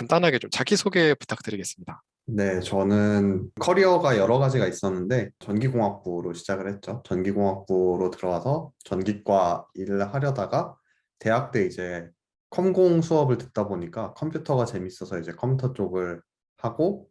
간단하게 좀 자기소개 부탁드리겠습니다. 네, 저는 커리어가 여러 가지가 있었는데 전기공학부로 시작을 했죠. 전기공학부로 들어와서 전기과 일을 하려다가 대학 때 이제 컴공 수업을 듣다 보니까 컴퓨터가 재밌어서 이제 컴퓨터 쪽을 하고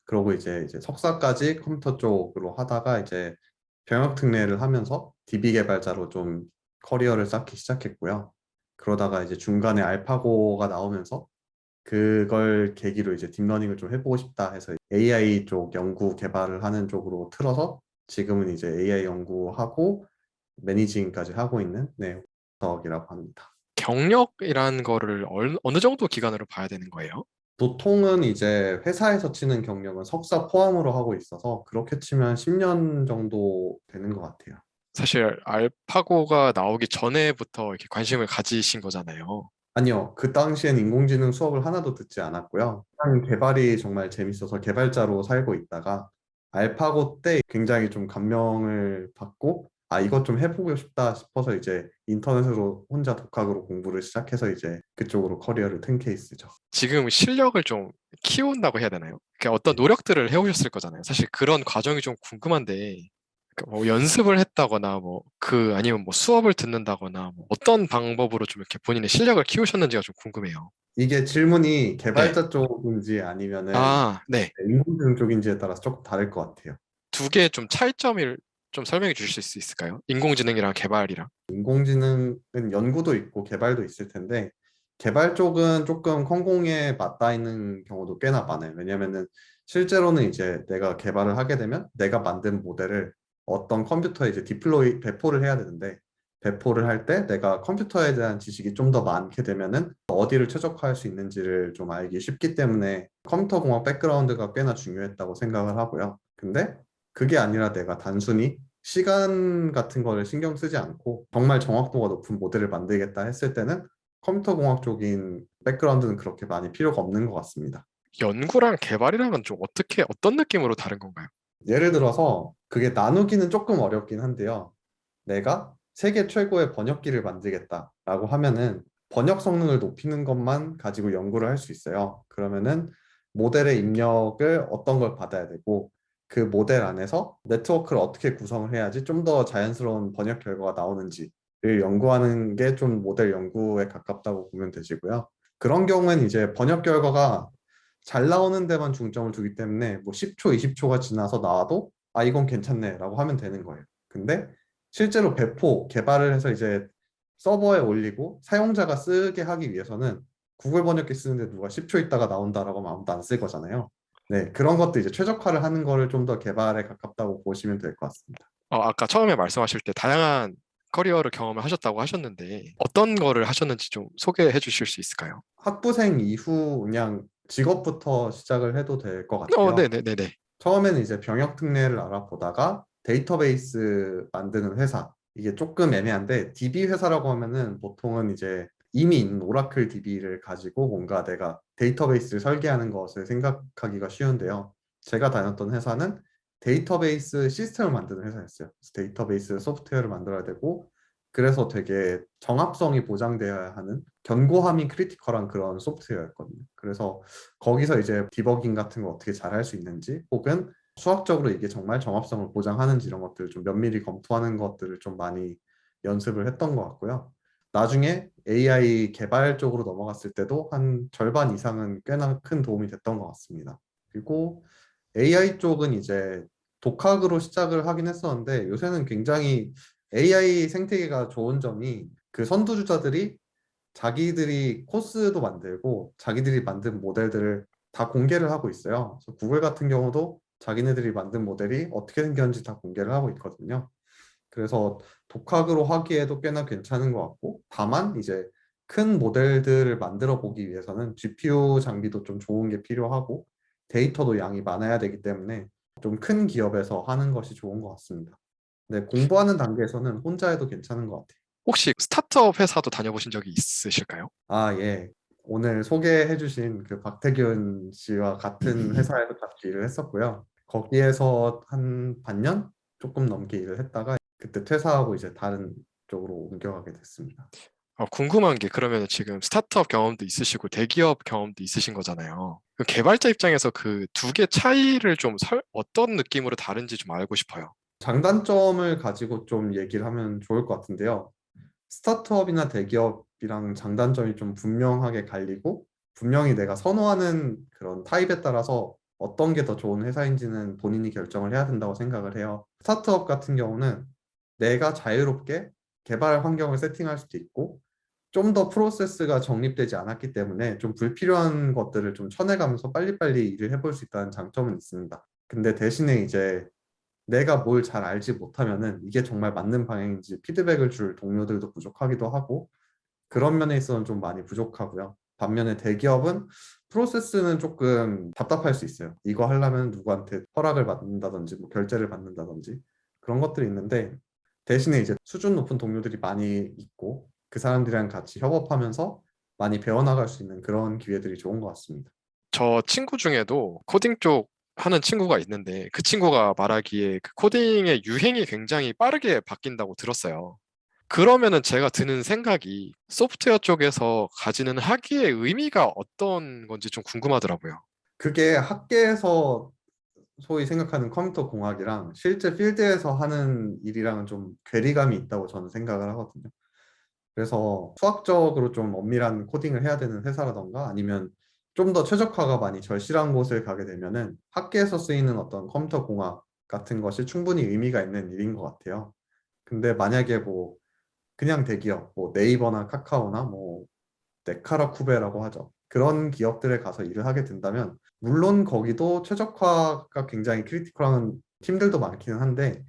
그러고 이제 석사까지 컴퓨터 쪽으로 하다가 이제 병역 특례를 하면서 DB 개발자로 좀 커리어를 쌓기 시작했고요. 그러다가 이제 중간에 알파고가 나오면서 그걸 계기로 이제 딥러닝을 좀 해보고 싶다 해서 AI 쪽 연구 개발을 하는 쪽으로 틀어서 지금은 이제 AI 연구하고 매니징까지 하고 있는 네, 덕이라고 합니다. 경력이란 거를 어느 정도 기간으로 봐야 되는 거예요? 보통은 이제 회사에서 치는 경력은 석사 포함으로 하고 있어서 그렇게 치면 10년 정도 되는 것 같아요. 사실 알파고가 나오기 전에부터 이렇게 관심을 가지신 거잖아요. 아니요, 그 당시엔 인공지능 수업을 하나도 듣지 않았고요. 그냥 개발이 정말 재밌어서 개발자로 살고 있다가 알파고 때 굉장히 좀 감명을 받고 아, 이것 좀 해보고 싶다 싶어서 이제 인터넷으로 혼자 독학으로 공부를 시작해서 이제 그쪽으로 커리어를 튼 케이스죠. 지금 실력을 좀 키운다고 해야 되나요? 어떤 노력들을 해오셨을 거잖아요. 사실 그런 과정이 좀 궁금한데, 뭐 연습을 했다거나, 아니면 뭐 수업을 듣는다거나, 뭐 어떤 방법으로 좀 이렇게 본인의 실력을 키우셨는지가 좀 궁금해요. 이게 질문이 네. 개발자 쪽인지 아니면은 아, 네. 인공지능 쪽인지에 따라서 조금 다를 것 같아요. 두 개의 좀 차이점을 좀 설명해 주실 수 있을까요? 인공지능이랑 개발이랑. 인공지능은 연구도 있고 개발도 있을 텐데 개발 쪽은 조금 컴공에 맞닿아 있는 경우도 꽤나 많아요. 왜냐면은 실제로는 이제 내가 개발을 하게 되면 내가 만든 모델을 어떤 컴퓨터에 이제 디플로이 배포를 해야 되는데 배포를 할 때 내가 컴퓨터에 대한 지식이 좀 더 많게 되면은 어디를 최적화할 수 있는지를 좀 알기 쉽기 때문에 컴퓨터 공학 백그라운드가 꽤나 중요했다고 생각을 하고요. 근데 그게 아니라 내가 단순히 시간 같은 거를 신경 쓰지 않고 정말 정확도가 높은 모델을 만들겠다 했을 때는 컴퓨터 공학 쪽인 백그라운드는 그렇게 많이 필요가 없는 것 같습니다. 연구랑 개발이랑은 좀 어떤 느낌으로 다른 건가요? 예를 들어서 그게 나누기는 조금 어렵긴 한데요. 내가 세계 최고의 번역기를 만들겠다라고 하면은 번역 성능을 높이는 것만 가지고 연구를 할 수 있어요. 그러면은 모델의 입력을 어떤 걸 받아야 되고 그 모델 안에서 네트워크를 어떻게 구성을 해야지 좀 더 자연스러운 번역 결과가 나오는지를 연구하는 게 좀 모델 연구에 가깝다고 보면 되시고요. 그런 경우엔 이제 번역 결과가 잘 나오는 데만 중점을 두기 때문에 뭐 10초, 20초가 지나서 나와도 아, 이건 괜찮네라고 하면 되는 거예요. 근데 실제로 배포, 개발을 해서 이제 서버에 올리고 사용자가 쓰게 하기 위해서는 구글 번역기 쓰는데 누가 10초 있다가 나온다라고 하면 아무도 안 쓸 거잖아요. 네, 그런 것도 이제 최적화를 하는 거를 좀 더 개발에 가깝다고 보시면 될 것 같습니다. 아까 처음에 말씀하실 때 다양한 커리어를 경험을 하셨다고 하셨는데 어떤 거를 하셨는지 좀 소개해 주실 수 있을까요? 학부생 이후 그냥 직업부터 시작을 해도 될 것 같아요. 네네네네. 처음에는 이제 병역 특례를 알아보다가 데이터베이스 만드는 회사 이게 조금 애매한데 DB 회사라고 하면은 보통은 이제 이미 있는 오라클 DB를 가지고 뭔가 내가 데이터베이스를 설계하는 것을 생각하기가 쉬운데요. 제가 다녔던 회사는 데이터베이스 시스템을 만드는 회사였어요. 그래서 데이터베이스 소프트웨어를 만들어야 되고 그래서 되게 정합성이 보장되어야 하는 견고함이 크리티컬한 그런 소프트웨어였거든요. 그래서 거기서 이제 디버깅 같은 거 어떻게 잘 할 수 있는지 혹은 수학적으로 이게 정말 정합성을 보장하는지 이런 것들을 좀 면밀히 검토하는 것들을 좀 많이 연습을 했던 것 같고요. 나중에 AI 개발 쪽으로 넘어갔을 때도 한 절반 이상은 꽤나 큰 도움이 됐던 것 같습니다. 그리고 AI 쪽은 이제 독학으로 시작을 하긴 했었는데 요새는 굉장히 AI 생태계가 좋은 점이 그 선두주자들이 자기들이 코스도 만들고 자기들이 만든 모델들을 다 공개를 하고 있어요. 그래서 구글 같은 경우도 자기네들이 만든 모델이 어떻게 생겼는지 다 공개를 하고 있거든요. 그래서 독학으로 하기에도 꽤나 괜찮은 것 같고, 다만 이제 큰 모델들을 만들어 보기 위해서는 GPU 장비도 좀 좋은 게 필요하고, 데이터도 양이 많아야 되기 때문에 좀 큰 기업에서 하는 것이 좋은 것 같습니다. 네, 공부하는 단계에서는 혼자 해도 괜찮은 것 같아요. 혹시 스타트업 회사도 다녀보신 적이 있으실까요? 아, 예. 오늘 소개해주신 그 박태균 씨와 같은 회사에서 같이 일을 했었고요. 거기에서 한 반년 조금 넘게 일을 했다가 그때 퇴사하고 이제 다른 쪽으로 옮겨가게 됐습니다. 궁금한 게 그러면 지금 스타트업 경험도 있으시고 대기업 경험도 있으신 거잖아요. 그 개발자 입장에서 그 두 개 차이를 좀 어떤 느낌으로 다른지 좀 알고 싶어요. 장단점을 가지고 좀 얘기를 하면 좋을 것 같은데요. 스타트업이나 대기업이랑 장단점이 좀 분명하게 갈리고 분명히 내가 선호하는 그런 타입에 따라서 어떤 게 더 좋은 회사인지는 본인이 결정을 해야 된다고 생각을 해요. 스타트업 같은 경우는 내가 자유롭게 개발 환경을 세팅할 수도 있고 좀 더 프로세스가 정립되지 않았기 때문에 좀 불필요한 것들을 좀 쳐내가면서 빨리빨리 일을 해볼 수 있다는 장점은 있습니다. 근데 대신에 이제 내가 뭘 잘 알지 못하면은 이게 정말 맞는 방향인지 피드백을 줄 동료들도 부족하기도 하고 그런 면에 있어서는 좀 많이 부족하고요. 반면에 대기업은 프로세스는 조금 답답할 수 있어요. 이거 하려면 누구한테 허락을 받는다든지 뭐 결제를 받는다든지 그런 것들이 있는데 대신에 이제 수준 높은 동료들이 많이 있고 그 사람들이랑 같이 협업하면서 많이 배워나갈 수 있는 그런 기회들이 좋은 것 같습니다. 저 친구 중에도 코딩 쪽 하는 친구가 있는데 그 친구가 말하기에 그 코딩의 유행이 굉장히 빠르게 바뀐다고 들었어요. 그러면은 제가 드는 생각이 소프트웨어 쪽에서 가지는 학위의 의미가 어떤 건지 좀 궁금하더라고요. 그게 학계에서 소위 생각하는 컴퓨터 공학이랑 실제 필드에서 하는 일이랑은 좀 괴리감이 있다고 저는 생각을 하거든요. 그래서 수학적으로 좀 엄밀한 코딩을 해야 되는 회사라던가 아니면 좀 더 최적화가 많이 절실한 곳을 가게 되면은 학계에서 쓰이는 어떤 컴퓨터 공학 같은 것이 충분히 의미가 있는 일인 것 같아요. 근데 만약에 뭐 그냥 대기업, 뭐 네이버나 카카오나 뭐 네카라쿠베라고 하죠. 그런 기업들에 가서 일을 하게 된다면 물론 거기도 최적화가 굉장히 크리티컬한 팀들도 많기는 한데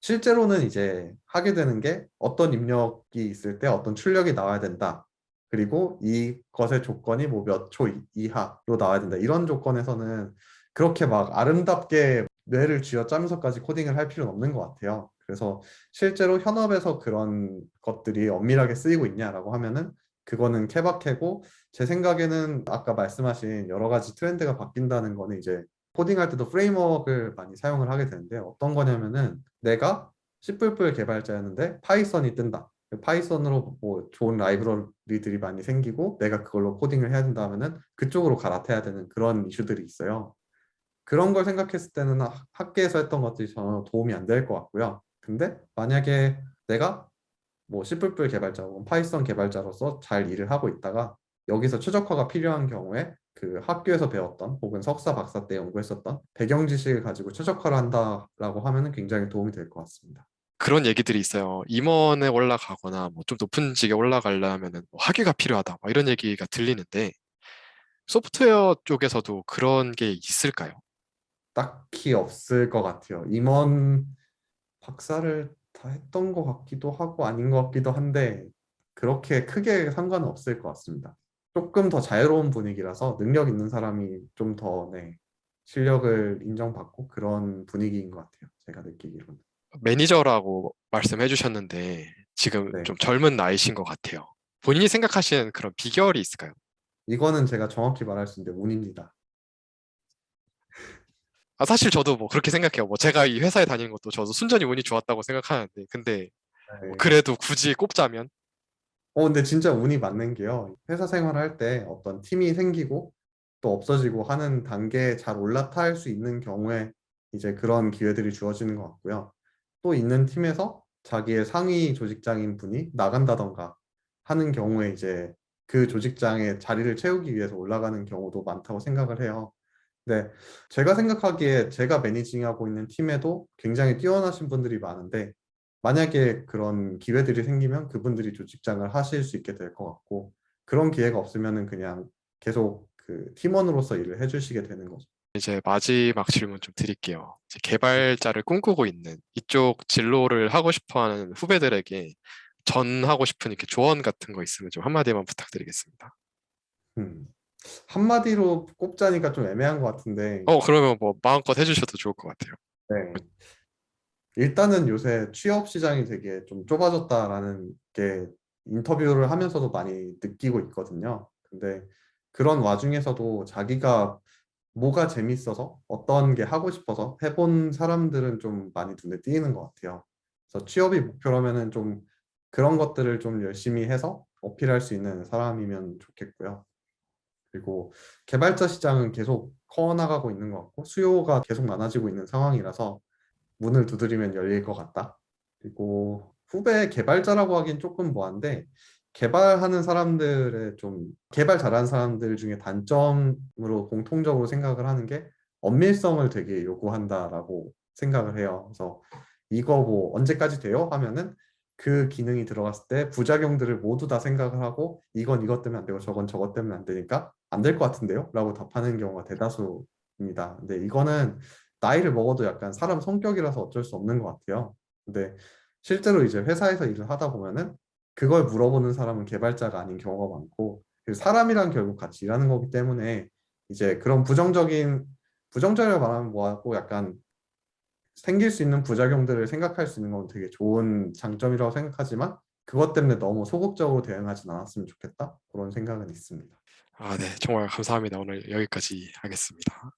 실제로는 이제 하게 되는 게 어떤 입력이 있을 때 어떤 출력이 나와야 된다. 그리고 이것의 조건이 뭐 몇 초 이하로 나와야 된다. 이런 조건에서는 그렇게 막 아름답게 뇌를 쥐어짜면서까지 코딩을 할 필요는 없는 것 같아요. 그래서 실제로 현업에서 그런 것들이 엄밀하게 쓰이고 있냐라고 하면은 그거는 케바케고 제 생각에는 아까 말씀하신 여러 가지 트렌드가 바뀐다는 거는 이제 코딩할 때도 프레임워크를 많이 사용을 하게 되는데 어떤 거냐면은 내가 C++ 개발자였는데 파이썬이 뜬다. 파이썬으로 뭐 좋은 라이브러리들이 많이 생기고 내가 그걸로 코딩을 해야 된다 하면은 그쪽으로 갈아타야 되는 그런 이슈들이 있어요. 그런 걸 생각했을 때는 학계에서 했던 것들이 전혀 도움이 안 될 것 같고요. 근데 만약에 내가 뭐 C++ 개발자 혹은 파이썬 개발자로서 잘 일을 하고 있다가 여기서 최적화가 필요한 경우에 그 학교에서 배웠던 혹은 석사 박사 때 연구했었던 배경 지식을 가지고 최적화를 한다라고 하면은 굉장히 도움이 될 것 같습니다. 그런 얘기들이 있어요. 임원에 올라가거나 뭐 좀 높은 직에 올라가려면은 뭐 학위가 필요하다. 뭐 이런 얘기가 들리는데 소프트웨어 쪽에서도 그런 게 있을까요? 딱히 없을 것 같아요. 임원 박사를 다 했던 것 같기도 하고 아닌 것 같기도 한데 그렇게 크게 상관은 없을 것 같습니다. 조금 더 자유로운 분위기라서 능력 있는 사람이 좀 더 네, 실력을 인정받고 그런 분위기인 것 같아요. 제가 느끼기로는. 매니저라고 말씀해 주셨는데 지금 네. 좀 젊은 나이신 것 같아요. 본인이 생각하시는 그런 비결이 있을까요? 이거는 제가 정확히 말할 수 있는데 운입니다. 사실 저도 뭐 그렇게 생각해요. 뭐 제가 이 회사에 다니는 것도 저도 순전히 운이 좋았다고 생각하는데 근데 뭐 네. 그래도 굳이 꼽자면 근데 진짜 운이 맞는 게요. 회사 생활을 할 때 어떤 팀이 생기고 또 없어지고 하는 단계에 잘 올라탈 수 있는 경우에 이제 그런 기회들이 주어지는 것 같고요. 또 있는 팀에서 자기의 상위 조직장인 분이 나간다던가 하는 경우에 이제 그 조직장의 자리를 채우기 위해서 올라가는 경우도 많다고 생각을 해요. 네, 제가 생각하기에 제가 매니징하고 있는 팀에도 굉장히 뛰어나신 분들이 많은데 만약에 그런 기회들이 생기면 그분들이 조직장을 하실 수 있게 될 것 같고 그런 기회가 없으면은 그냥 계속 그 팀원으로서 일을 해주시게 되는 거죠. 이제 마지막 질문 좀 드릴게요. 이제 개발자를 꿈꾸고 있는 이쪽 진로를 하고 싶어 하는 후배들에게 전하고 싶은 이렇게 조언 같은 거 있으면 좀 한마디만 부탁드리겠습니다. 음. 한마디로 꼽자니까 좀 애매한 것 같은데 그러면 뭐 마음껏 해주셔도 좋을 것 같아요. 네. 일단은 요새 취업 시장이 되게 좀 좁아졌다라는 게 인터뷰를 하면서도 많이 느끼고 있거든요. 근데 그런 와중에서도 자기가 뭐가 재밌어서 어떤 게 하고 싶어서 해본 사람들은 좀 많이 눈에 띄는 것 같아요. 그래서 취업이 목표라면은 좀 그런 것들을 좀 열심히 해서 어필할 수 있는 사람이면 좋겠고요. 그리고 개발자 시장은 계속 커나가고 있는 것 같고 수요가 계속 많아지고 있는 상황이라서 문을 두드리면 열릴 것 같다. 그리고 후배 개발자라고 하긴 조금 뭐한데 개발하는 사람들의 좀 개발 잘하는 사람들 중에 단점으로 공통적으로 생각을 하는 게 엄밀성을 되게 요구한다라고 생각을 해요. 그래서 이거 뭐 언제까지 돼요? 하면은 그 기능이 들어갔을 때 부작용들을 모두 다 생각을 하고 이건 이것 때문에 안 되고 저건 저것 때문에 안 되니까 안 될 것 같은데요? 라고 답하는 경우가 대다수입니다. 근데 이거는 나이를 먹어도 약간 사람 성격이라서 어쩔 수 없는 것 같아요. 근데 실제로 이제 회사에서 일을 하다 보면은 그걸 물어보는 사람은 개발자가 아닌 경우가 많고 그 사람이랑 결국 같이 일하는 거기 때문에 이제 그런 부정적이라고 말하면 뭐하고 약간 생길 수 있는 부작용들을 생각할 수 있는 건 되게 좋은 장점이라고 생각하지만 그것 때문에 너무 소극적으로 대응하진 않았으면 좋겠다 그런 생각은 있습니다. 아, 네. 정말 감사합니다. 오늘 여기까지 하겠습니다.